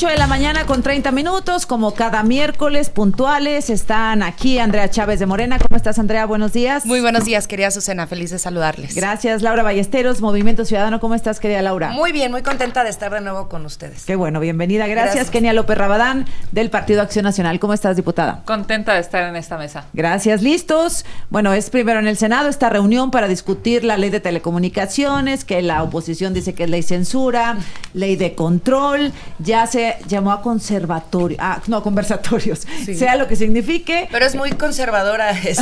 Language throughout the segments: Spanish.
8 de la mañana con 30 minutos, como cada miércoles, puntuales, están aquí Andrea Chávez de Morena. ¿Cómo estás, Andrea? Buenos días. Muy buenos días, querida Azucena, feliz de saludarles. Gracias. Laura Ballesteros, Movimiento Ciudadano. ¿Cómo estás, querida Laura? Muy bien, muy contenta de estar de nuevo con ustedes. Qué bueno, bienvenida. Gracias. Kenia López Rabadán, del Partido Acción Nacional. ¿Cómo estás, diputada? Contenta de estar en esta mesa. Gracias. ¿Listos? Bueno, es primero en el Senado esta reunión para discutir la ley de telecomunicaciones, que la oposición dice que es ley censura, ley de control. Ya se llamó a conversatorios, sí. Sea lo que signifique. Pero es muy conservadora se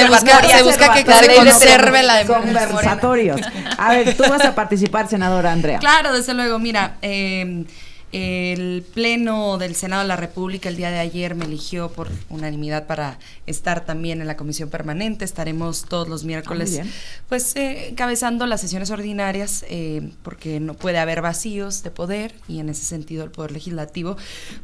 busca que se conserve la conversatorios. A ver, tú vas a participar, senadora Andrea. Claro, desde luego, mira, el Pleno del Senado de la República el día de ayer me eligió por unanimidad para estar también en la Comisión Permanente. Estaremos todos los miércoles pues encabezando las sesiones ordinarias porque no puede haber vacíos de poder y en ese sentido el Poder Legislativo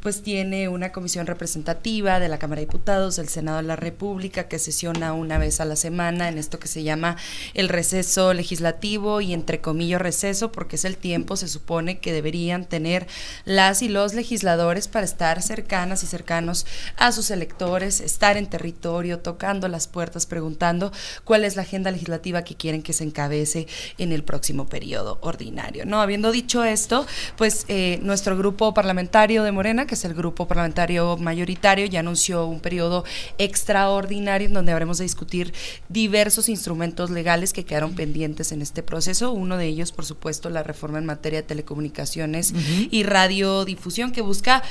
pues tiene una comisión representativa de la Cámara de Diputados, del Senado de la República, que sesiona una vez a la semana en esto que se llama el receso legislativo, y entre comillas receso porque es el tiempo, se supone, que deberían tener las y los legisladores para estar cercanas y cercanos a sus electores, estar en territorio, tocando las puertas, preguntando cuál es la agenda legislativa que quieren que se encabece en el próximo periodo ordinario, ¿no? Habiendo dicho esto, pues nuestro grupo parlamentario de Morena, que es el grupo parlamentario mayoritario, ya anunció un periodo extraordinario en donde habremos de discutir diversos instrumentos legales que quedaron pendientes en este proceso. Uno de ellos, por supuesto, la reforma en materia de telecomunicaciones y radiodifusión, que busca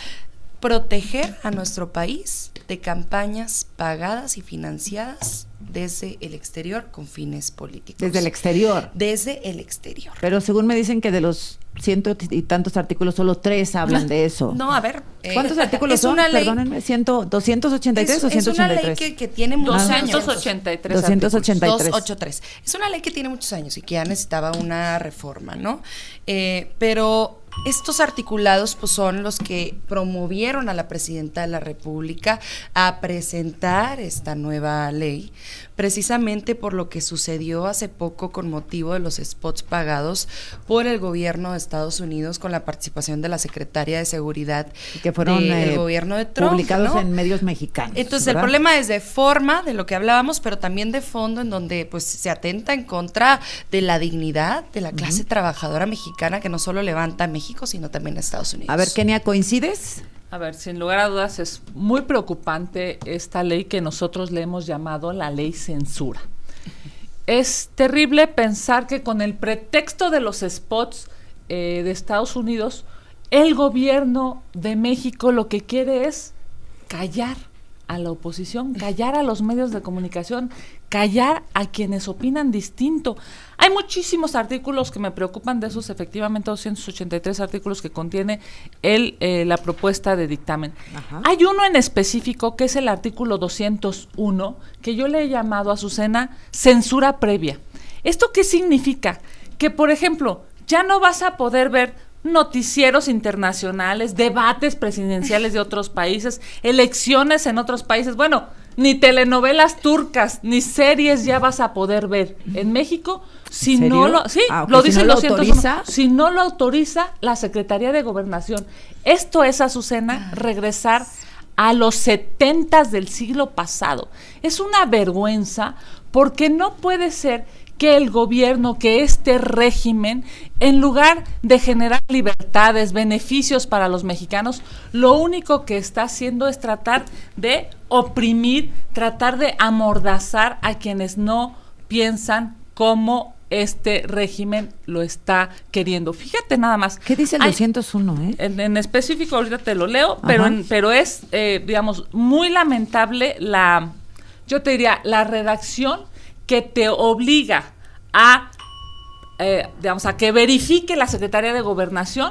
proteger a nuestro país de campañas pagadas y financiadas desde el exterior con fines políticos. ¿Desde el exterior? Desde el exterior. Pero según me dicen que de los ciento y tantos artículos, solo 3 hablan de eso. No, a ver. ¿Cuántos artículos son? Perdónenme, ¿283 o 183? Es una ley que tiene muchos años. 283. 283. Es una ley que tiene muchos años y que ya necesitaba una reforma, ¿no? Pero estos articulados pues son los que promovieron a la presidenta de la República a presentar esta nueva ley, precisamente por lo que sucedió hace poco con motivo de los spots pagados por el gobierno de Estados Unidos con la participación de la secretaria de Seguridad que fueron del gobierno de Trump, publicados, ¿no?, en medios mexicanos. Entonces, ¿verdad? El problema es de forma, de lo que hablábamos, pero también de fondo, en donde pues se atenta en contra de la dignidad de la clase trabajadora mexicana, que no solo levanta a México, sino también a Estados Unidos. A ver, Kenia, ¿coincides? A ver, sin lugar a dudas es muy preocupante esta ley que nosotros le hemos llamado la ley censura. Es terrible pensar que con el pretexto de los spots de Estados Unidos, el gobierno de México lo que quiere es callar a la oposición, callar a los medios de comunicación, callar a quienes opinan distinto. Hay muchísimos artículos que me preocupan, de esos efectivamente 283 artículos que contiene la propuesta de dictamen. Ajá. Hay uno en específico que es el artículo 201, que yo le he llamado, a Azucena, censura previa. ¿Esto qué significa? Que, por ejemplo, ya no vas a poder ver noticieros internacionales, debates presidenciales de otros países, elecciones en otros países, bueno, ni telenovelas turcas, ni series ya vas a poder ver en México si no lo, lo dice el 201, si no lo autoriza la Secretaría de Gobernación. Esto es, Azucena, regresar a los 70s del siglo pasado. Es una vergüenza, porque no puede ser que el gobierno, que este régimen, en lugar de generar libertades, beneficios para los mexicanos, lo único que está haciendo es tratar de oprimir, tratar de amordazar a quienes no piensan como este régimen lo está queriendo. Fíjate nada más. ¿Qué dice el 201? En específico, ahorita te lo leo, pero es, digamos, muy lamentable yo te diría, la redacción que te obliga a que verifique la Secretaría de Gobernación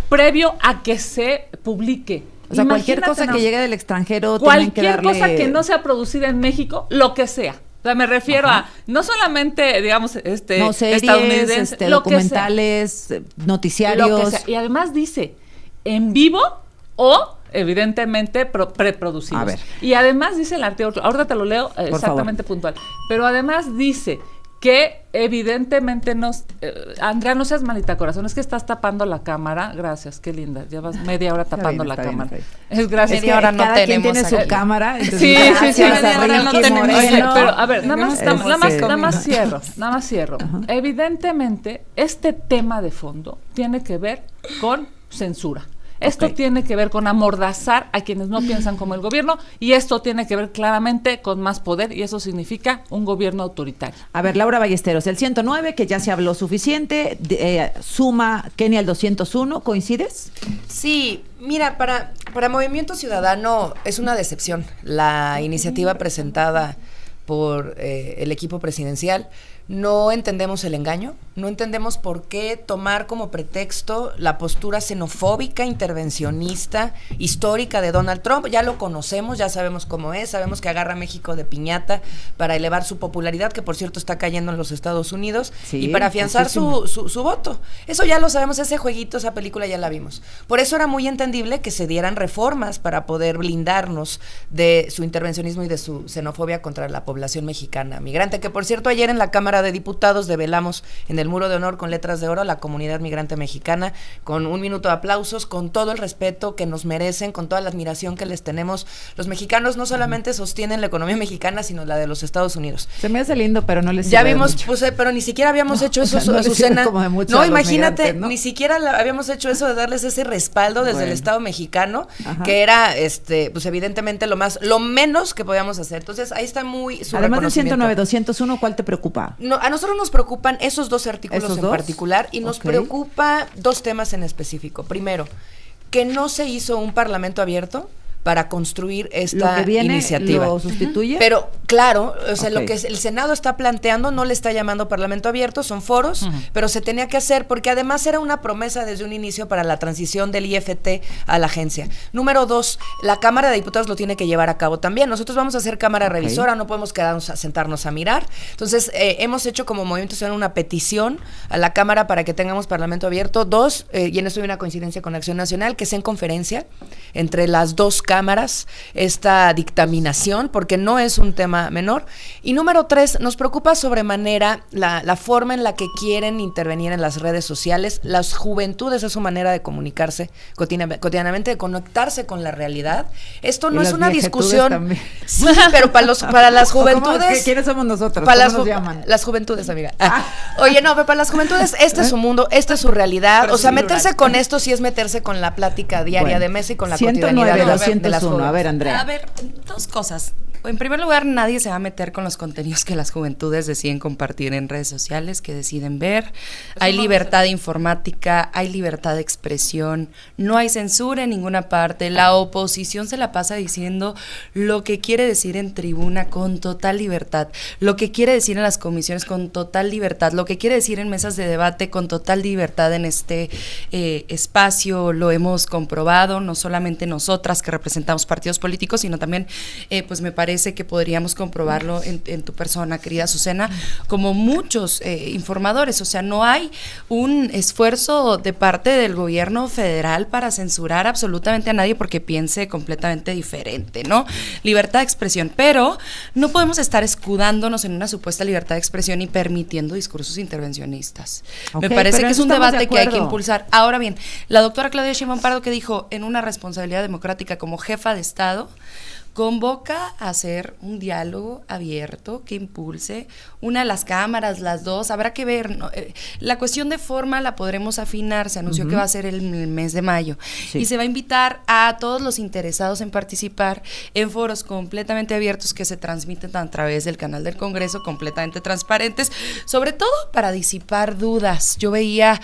previo a que se publique. O sea, cualquier cosa que llegue del extranjero, cualquier cosa que no sea producida en México, lo que sea. O sea, me refiero a no solamente, digamos, series, estadounidense, documentales, noticiarios. Lo que sea. Y además dice, en vivo o evidentemente preproducidos. A ver. Y además dice el artículo, ahorita te lo leo exactamente puntual, pero además dice que evidentemente Andrea, no seas malita corazón, es que estás tapando la cámara. Gracias, qué linda. Llevas media hora tapando la cámara. Es gracias. Media hora no cada quien tiene su cámara. Sí, pero a ver, nada más cierro. Evidentemente, este tema de fondo tiene que ver con censura. Esto tiene que ver con amordazar a quienes no piensan como el gobierno, y esto tiene que ver claramente con más poder, y eso significa un gobierno autoritario. A ver, Laura Ballesteros, el 109, que ya se habló suficiente, suma Kenia al 201, ¿coincides? Sí, mira, para Movimiento Ciudadano es una decepción la iniciativa presentada por el equipo presidencial. No entendemos el engaño, no entendemos por qué tomar como pretexto la postura xenofóbica, intervencionista, histórica de Donald Trump. Ya lo conocemos, ya sabemos cómo es, sabemos que agarra a México de piñata para elevar su popularidad, que por cierto está cayendo en los Estados Unidos, y para afianzar su voto. Eso ya lo sabemos, ese jueguito, esa película ya la vimos. Por eso era muy entendible que se dieran reformas para poder blindarnos de su intervencionismo y de su xenofobia contra la población mexicana migrante, que por cierto ayer en la Cámara de Diputados develamos en el Muro de Honor con letras de oro a la comunidad migrante mexicana, con un minuto de aplausos, con todo el respeto que nos merecen, con toda la admiración que les tenemos. Los mexicanos no solamente sostienen la economía mexicana, sino la de los Estados Unidos. Se me hace lindo, pero no les ya vimos, pero ni siquiera habíamos hecho eso, Azucena. No, imagínate, ¿no? Ni siquiera habíamos hecho eso de darles ese respaldo desde el Estado mexicano, que era, pues evidentemente lo menos que podíamos hacer. Entonces ahí está muy su además del 109, 201, ¿cuál te preocupa? No, a nosotros nos preocupan esos dos artículos en particular, y nos preocupa dos temas en específico. Primero, que no se hizo un parlamento abierto para construir esta iniciativa. ¿Lo sustituye? Pero claro, o sea, lo que el Senado está planteando no le está llamando Parlamento Abierto, son foros, pero se tenía que hacer porque además era una promesa desde un inicio para la transición del IFT a la agencia. Número 2, la Cámara de Diputados lo tiene que llevar a cabo también. Nosotros vamos a hacer Cámara Revisora, no podemos quedarnos sentarnos a mirar. Entonces, hemos hecho como Movimiento Ciudadano una petición a la Cámara para que tengamos Parlamento Abierto. 2, y en esto hay una coincidencia con Acción Nacional, que sea en conferencia entre las dos cámaras esta dictaminación, porque no es un tema menor. Y número 3, nos preocupa sobremanera la forma en la que quieren intervenir en las redes sociales. Las juventudes es su manera de comunicarse cotidianamente, de conectarse con la realidad. Esto no es una discusión. También. Sí, pero para las juventudes. ¿Quiénes somos nosotros? Para ¿Cómo nos llaman? Las juventudes, amiga. Oye, no, pero para las juventudes, este es su mundo, esta es su realidad. Pero o sea, meterse con esto sí es meterse con la plática diaria de mesa y con la cotidianidad de las jóvenes. A ver, Andrea. A ver, dos cosas. En primer lugar, nadie se va a meter con los contenidos que las juventudes deciden compartir en redes sociales, que deciden ver. Hay libertad informática, hay libertad de expresión, no hay censura en ninguna parte. La oposición se la pasa diciendo lo que quiere decir en tribuna con total libertad, lo que quiere decir en las comisiones con total libertad, lo que quiere decir en mesas de debate con total libertad en este espacio. Lo hemos comprobado, no solamente nosotras que representamos partidos políticos, sino también, pues me parece que podríamos comprobarlo en tu persona, querida Azucena, como muchos informadores. O sea, no hay un esfuerzo de parte del gobierno federal para censurar absolutamente a nadie porque piense completamente diferente, ¿no? Libertad de expresión, pero no podemos estar escudándonos en una supuesta libertad de expresión y permitiendo discursos intervencionistas. Me parece que es un debate que hay que impulsar. Ahora bien, la doctora Claudia Sheinbaum Pardo, que dijo en una responsabilidad democrática como jefa de Estado, convoca a hacer un diálogo abierto que impulse una de las cámaras, las dos, habrá que ver, ¿no? La cuestión de forma la podremos afinar, se anunció que va a ser el mes de mayo, y se va a invitar a todos los interesados en participar en foros completamente abiertos que se transmiten a través del canal del Congreso, completamente transparentes, sobre todo para disipar dudas. Yo veía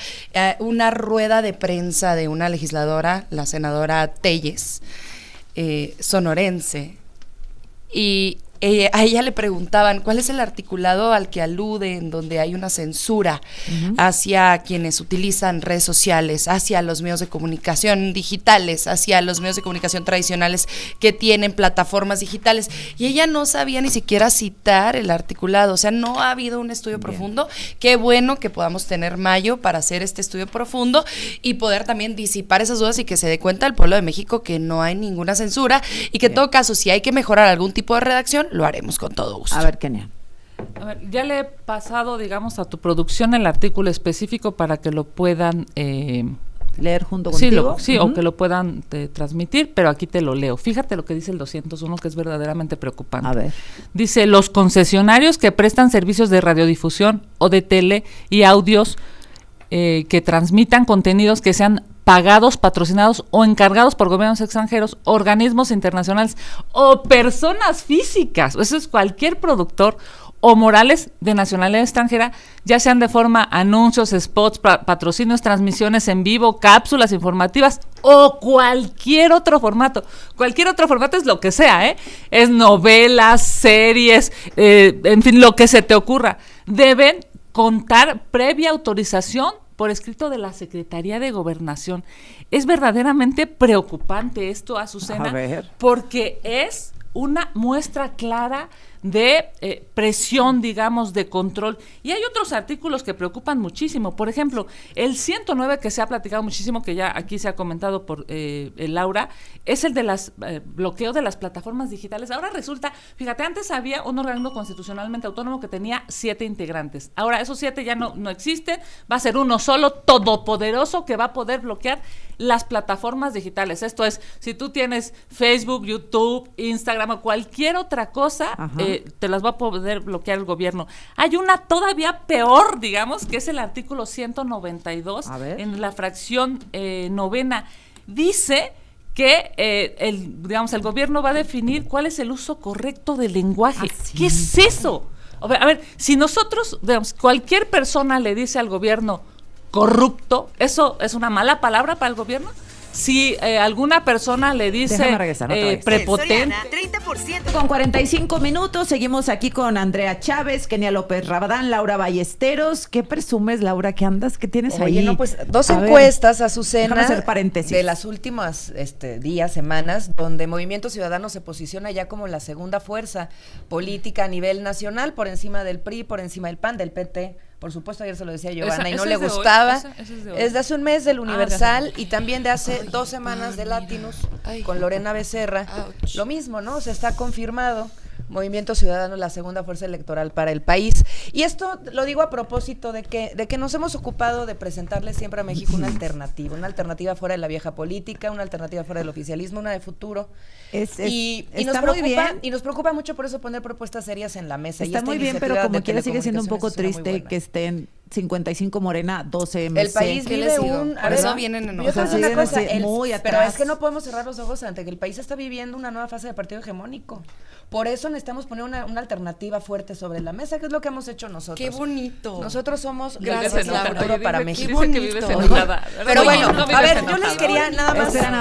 una rueda de prensa de una legisladora, la senadora Telles, sonorense, y a ella le preguntaban cuál es el articulado al que alude en donde hay una censura hacia quienes utilizan redes sociales, hacia los medios de comunicación digitales, hacia los medios de comunicación tradicionales que tienen plataformas digitales, y ella no sabía ni siquiera citar el articulado. O sea, no ha habido un estudio profundo. Qué bueno que podamos tener mayo para hacer este estudio profundo y poder también disipar esas dudas y que se dé cuenta el pueblo de México que no hay ninguna censura y que en todo caso, si hay que mejorar algún tipo de redacción, lo haremos con todo gusto. A ver, Kenia. A ver, ya le he pasado, digamos, a tu producción el artículo específico para que lo puedan leer junto sí, contigo. o que lo puedan transmitir, pero aquí te lo leo. Fíjate lo que dice el 201, que es verdaderamente preocupante. A ver. Dice, los concesionarios que prestan servicios de radiodifusión o de tele y audios que transmitan contenidos que sean pagados, patrocinados o encargados por gobiernos extranjeros, organismos internacionales o personas físicas, eso es cualquier productor o morales de nacionalidad extranjera, ya sean de forma anuncios, spots, patrocinios, transmisiones en vivo, cápsulas informativas o cualquier otro formato. Cualquier otro formato es lo que sea, es novelas, series, en fin, lo que se te ocurra. Deben contar previa autorización por escrito de la Secretaría de Gobernación. Es verdaderamente preocupante esto, Azucena, porque es una muestra clara de presión, digamos, de control. Y hay otros artículos que preocupan muchísimo. Por ejemplo, el 109, que se ha platicado muchísimo, que ya aquí se ha comentado por Laura, es el de las bloqueo de las plataformas digitales. Ahora resulta, fíjate, antes había un organismo constitucionalmente autónomo que tenía 7 integrantes. Ahora esos 7 ya no existen, va a ser uno solo, todopoderoso, que va a poder bloquear las plataformas digitales. Esto es, si tú tienes Facebook, YouTube, Instagram o cualquier otra cosa, te las va a poder bloquear el gobierno. Hay una todavía peor, digamos, que es el artículo 192, en la fracción novena. Dice que el gobierno va a definir cuál es el uso correcto del lenguaje. ¿Qué es eso? A ver, si nosotros, digamos, cualquier persona le dice al gobierno corrupto, ¿eso es una mala palabra para el gobierno? Si alguna persona le dice prepotente. 30%. Con 45 minutos, seguimos aquí con Andrea Chávez, Kenia López Rabadán, Laura Ballesteros. ¿Qué presumes, Laura? ¿Qué andas? ¿Qué tienes ahí? Oye, no, pues dos encuestas, Azucena, déjame hacer paréntesis, de las últimas días, semanas, donde Movimiento Ciudadano se posiciona ya como la segunda fuerza política a nivel nacional, por encima del PRI, por encima del PAN, del PT. Por supuesto, ayer se lo decía Giovanna y no le gustaba. Es de hace un mes del Universal y también de hace 2 semanas de Latinus con Lorena Becerra. Lo mismo, ¿no? Se está confirmado. Movimiento Ciudadano, la segunda fuerza electoral para el país. Y esto lo digo a propósito de que nos hemos ocupado de presentarle siempre a México una alternativa fuera de la vieja política, una alternativa fuera del oficialismo, una de futuro. Y nos preocupa mucho por eso poner propuestas serias en la mesa. Está muy bien, pero como quiera sigue siendo un poco triste que estén 55 Morena, 12 MC. El país vive por eso vienen en una cosa, muy atrás. Pero es que no podemos cerrar los ojos ante que el país está viviendo una nueva fase de partido hegemónico. Por eso necesitamos poner una alternativa fuerte sobre la mesa, que es lo que hemos hecho nosotros. ¡Qué bonito! Nosotros somos gracias, Laura, futuro para México. ¡Qué bonito! Pero bueno, a ver, yo les quería nada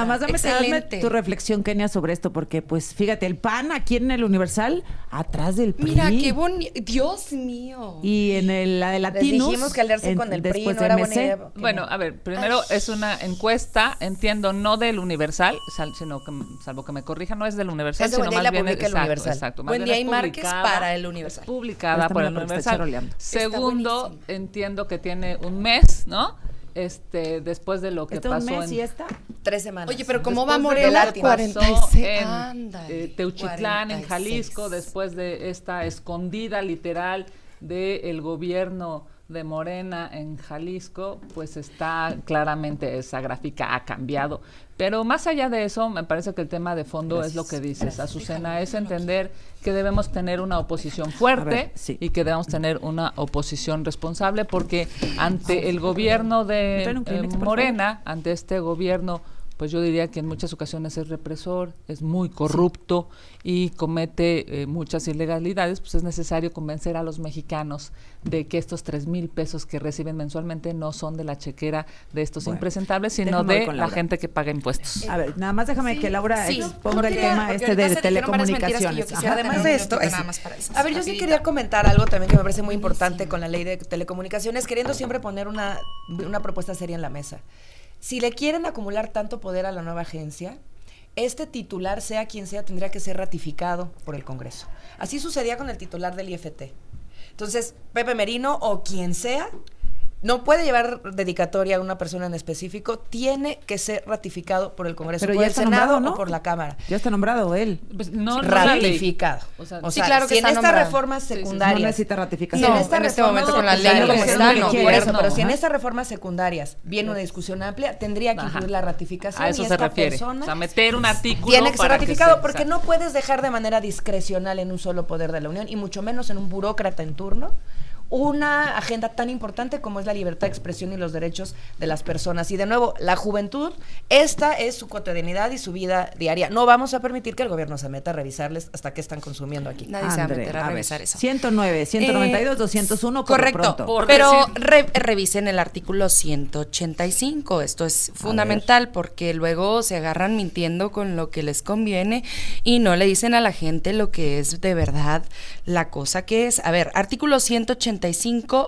más. Dame tu reflexión, Kenia, sobre esto, porque pues fíjate, el PAN aquí en el Universal, atrás del PRI. Mira, qué bonito. ¡Dios mío! Y en la de Latinus. Les dijimos que aliarse con el PRI no era buena idea. Bueno, a ver, primero es una encuesta, entiendo, no del Universal, sino que, salvo que me corrija, no es del Universal, sino más bien el Universal. Exacto, Buen día y Márquez para el Universal. Publicada por el Universal. Segundo, entiendo que tiene un mes, ¿no? Después de lo que pasó un mes y esta 3 semanas. Oye, pero ¿cómo va Morena? 46 en Teuchitlán, en Jalisco, después de esta escondida literal del gobierno de Morena en Jalisco, pues está claramente, esa gráfica ha cambiado. Pero más allá de eso, me parece que el tema de fondo es lo que dices, Azucena, es entender que debemos tener una oposición fuerte y que debemos tener una oposición responsable, porque ante el gobierno de Morena, ante este gobierno, pues yo diría que en muchas ocasiones es represor, es muy corrupto y comete muchas ilegalidades, pues es necesario convencer a los mexicanos de que estos 3,000 pesos que reciben mensualmente no son de la chequera de estos impresentables, sino de la gente que paga impuestos. A ver, nada más déjame que Laura exponga el tema de telecomunicaciones. Además de esto, a ver, yo sí quería comentar algo también que me parece muy importante con la ley de telecomunicaciones, queriendo siempre poner una propuesta seria en la mesa. Si le quieren acumular tanto poder a la nueva agencia, este titular, sea quien sea, tendría que ser ratificado por el Congreso. Así sucedía con el titular del IFT. Entonces, Pepe Merino o quien sea, no puede llevar dedicatoria a una persona en específico, tiene que ser ratificado por el Congreso, Pero por ya el está Senado nombrado, ¿no? o por la Cámara. Ya está nombrado él. Pues no, Ratificado. O sea, O sí, sea, claro que si en está estas nombrado. reformas Sí, sí. secundarias... No necesita Si ratificación. No, esta en este reforma- momento con la ley claro, como que está, no no. quiere Por eso, eso, pero si en ajá. estas reformas secundarias viene una discusión amplia, tendría que incluir la ratificación a eso y se esta refiere. persona O sea, meter un artículo tiene que ser para ratificado sea, porque exacto. no puedes dejar de manera discrecional en un solo poder de la Unión y mucho menos en un burócrata en turno una agenda tan importante como es la libertad de expresión y los derechos de las personas. Y de nuevo, la juventud, esta es su cotidianidad y su vida diaria. No vamos a permitir que el gobierno se meta a revisarles hasta qué están consumiendo aquí. Nadie se va a Andre, meter a ver, revisar eso. 109, 192, 201, por lo Correcto, pronto. Por pero decir- revisen el artículo 185. Esto es fundamental porque luego se agarran mintiendo con lo que les conviene y no le dicen a la gente lo que es de verdad la cosa que es. A ver, artículo 185,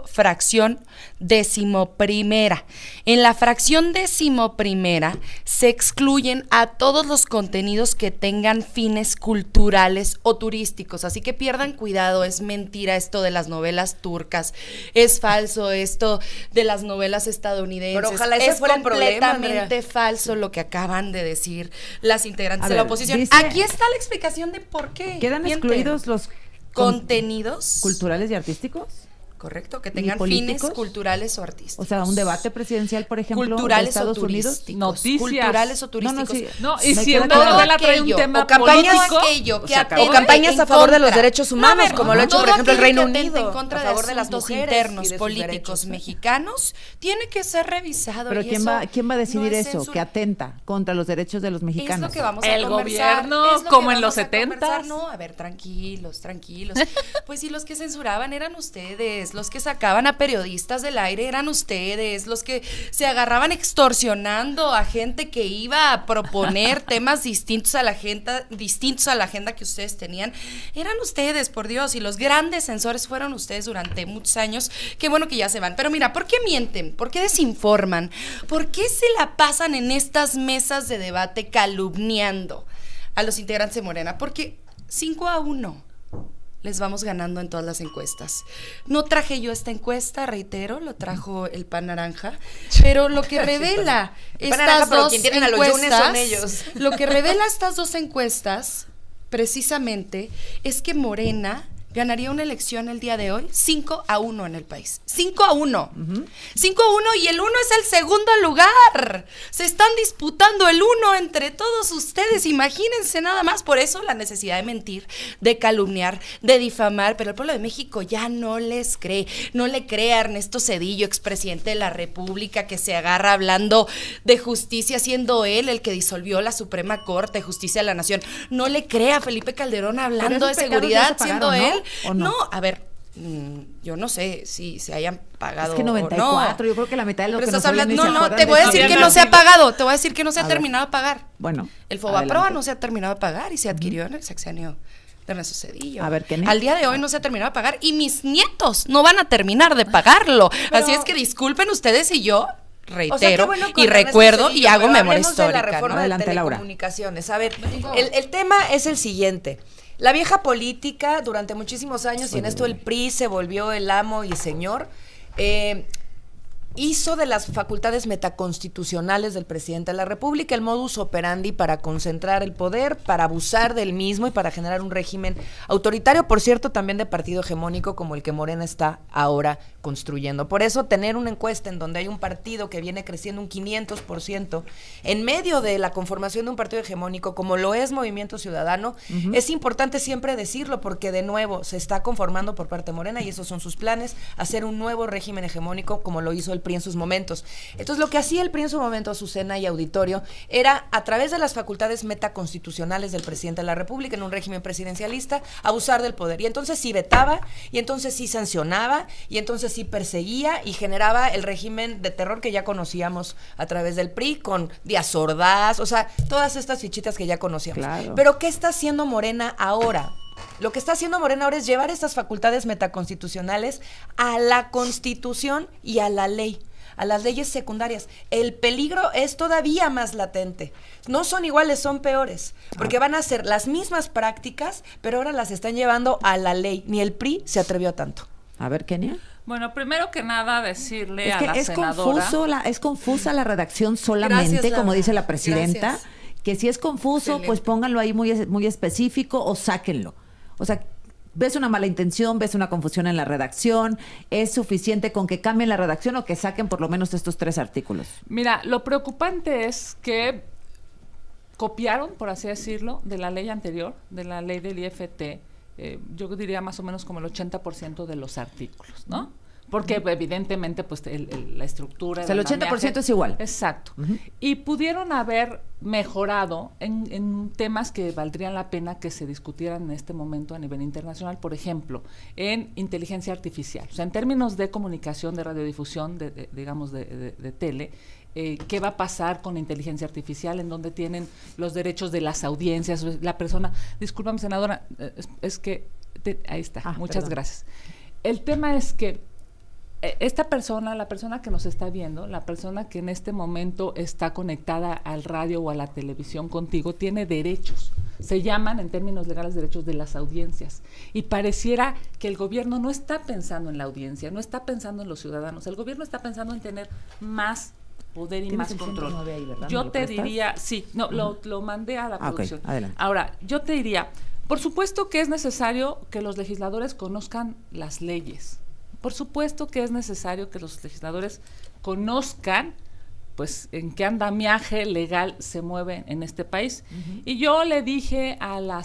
fracción 11ª. En la fracción 11ª se excluyen a todos los contenidos que tengan fines culturales o turísticos, así que pierdan cuidado, es mentira esto de las novelas turcas, es falso esto de las novelas estadounidenses, Pero ojalá ese es fuera el problema, completamente Andrea. falso lo que acaban de decir las integrantes A de la ver, oposición. dice- Aquí está la explicación de por qué. ¿Quedan Mienten. excluidos los Contenidos culturales y artísticos? correcto, que ¿Y tengan políticos? fines culturales o artísticos. O sea, un debate presidencial, por ejemplo, de culturales Estados o Unidos. turísticos. Noticias. Culturales o No, turísticos. sí. No, y Me si queda en claro. novela trae un aquello, tema o campañas, político, aquello que se acabó. O campañas en a favor de los contra. derechos humanos, No, a ver, como lo ha hecho, por todo ejemplo, el aquello Reino que atente Unido, en contra a favor de de las asuntos mujeres internos y de sus políticos derechos. mexicanos, tiene que ser revisado. Pero y ¿quién eso va a decidir no es eso? censura. Que atenta contra los derechos de los Es mexicanos. lo que vamos a El conversar, gobierno, es lo como que en los vamos a conversar. 70s. No, a ver, tranquilos. Pues sí, los que censuraban eran ustedes, los que sacaban a periodistas del aire eran ustedes, los que se agarraban extorsionando a gente que iba a proponer temas distintos a la agenda que ustedes tenían, eran ustedes, por Dios, y los grandes censores fueron ustedes durante muchos años. Qué bueno que ya se van. Pero mira, ¿por qué mienten? ¿Por qué desinforman? ¿Por qué se la pasan en estas mesas de debate calumniando a los integrantes de Morena? Porque 5-1 les vamos ganando en todas las encuestas. No traje yo esta encuesta, reitero, lo trajo el PAN Naranja, pero lo que revela El PAN Naranja, estas pero dos quien tienen a los Yunes encuestas, son ellos. lo que revela estas dos encuestas, precisamente, es que Morena ganaría una elección el día de hoy 5-1 en el país. 5-1. 5-1 y el 1 es el segundo lugar. Se están disputando el 1 entre todos ustedes. Imagínense nada más. Por eso la necesidad de mentir, de calumniar, de difamar. Pero el pueblo de México ya no les cree. No le cree a Ernesto Zedillo, expresidente de la República, que se agarra hablando de justicia, siendo él el que disolvió la Suprema Corte de Justicia de la Nación. No le cree a Felipe Calderón hablando de esos pecados ya seguridad, se siendo pagaron, él. ¿o no? No, a ver, yo no sé si se hayan pagado Es que 94, o no. yo creo que la mitad de lo Pero que estás nos oyen hablando, ni se no, acuerdan te de voy a eso. decir que Habían no se ha nacido. pagado, te voy a decir que no se ha A ver. terminado de pagar. Bueno, El Fobaproa adelante. no se ha terminado de pagar y se adquirió en el sexenio de Ernesto Zedillo. A ver, Kenia. Al día de hoy no se ha terminado de pagar y mis nietos no van a terminar de pagarlo. Así es que disculpen ustedes y yo reitero O sea, qué bueno con y Ernesto recuerdo Zedillo, y hago pero memoria hablemos de la histórica, reforma ¿no? Adelante, de Laura. telecomunicaciones. A ver, el tema es el siguiente. La vieja política durante muchísimos años, y en esto el PRI se volvió el amo y señor, hizo de las facultades metaconstitucionales del presidente de la República el modus operandi para concentrar el poder, para abusar del mismo y para generar un régimen autoritario, por cierto, también de partido hegemónico como el que Morena está ahora construyendo. Por eso, tener una encuesta en donde hay un partido que viene creciendo un 500% en medio de la conformación de un partido hegemónico como lo es Movimiento Ciudadano, es importante siempre decirlo porque de nuevo se está conformando por parte de Morena y esos son sus planes, hacer un nuevo régimen hegemónico como lo hizo el PRI en sus momentos. Entonces, lo que hacía el PRI en su momento, Azucena y auditorio, era a través de las facultades metaconstitucionales del presidente de la República en un régimen presidencialista, abusar del poder. Y entonces sí vetaba, y entonces sí sancionaba, y entonces sí perseguía y generaba el régimen de terror que ya conocíamos a través del PRI con Díaz Ordaz, o sea, todas estas fichitas que ya conocíamos. Claro. Pero ¿qué está haciendo Morena ahora? Lo que está haciendo Morena ahora es llevar estas facultades metaconstitucionales a la Constitución y a la ley, a las leyes secundarias. El peligro es todavía más latente. No son iguales, son peores, porque van a hacer las mismas prácticas, pero ahora las están llevando a la ley. Ni el PRI se atrevió a tanto. A ver, Kenia. Bueno, primero que nada decirle Es a que la es senadora... es confusa la redacción solamente, Gracias, como Laura. dice la presidenta, Gracias. que si es confuso, Excelente. pues pónganlo ahí muy específico o sáquenlo. O sea, ves una mala intención, ves una confusión en la redacción, ¿es suficiente con que cambien la redacción o que saquen por lo menos estos 3 artículos? Mira, lo preocupante es que copiaron, por así decirlo, de la ley anterior, de la ley del IFT, yo diría más o menos como el 80% de los artículos, ¿no? Porque evidentemente pues la estructura... O sea, el 80% es igual. Exacto. Y pudieron haber mejorado en temas que valdrían la pena que se discutieran en este momento a nivel internacional, por ejemplo, en inteligencia artificial. O sea, en términos de comunicación, de radiodifusión, digamos de tele, qué va a pasar con inteligencia artificial, en donde tienen los derechos de las audiencias, la persona... Discúlpame, senadora, es que... ahí está, muchas perdón. gracias. El tema es que esta persona, la persona que nos está viendo, la persona que en este momento está conectada al radio o a la televisión contigo, tiene derechos. Se llaman, en términos legales, derechos de las audiencias. Y pareciera que el gobierno no está pensando en la audiencia, no está pensando en los ciudadanos. El gobierno está pensando en tener más poder y ¿Tienes más el control. 109 ahí, verdad? ¿Me Yo lo te prestas? diría, sí, no, lo mandé a la producción. Ok, adelante. Ahora, yo te diría, por supuesto que es necesario que los legisladores conozcan las leyes. Por supuesto que es necesario que los legisladores conozcan pues en qué andamiaje legal se mueven en este país. Y yo le dije a la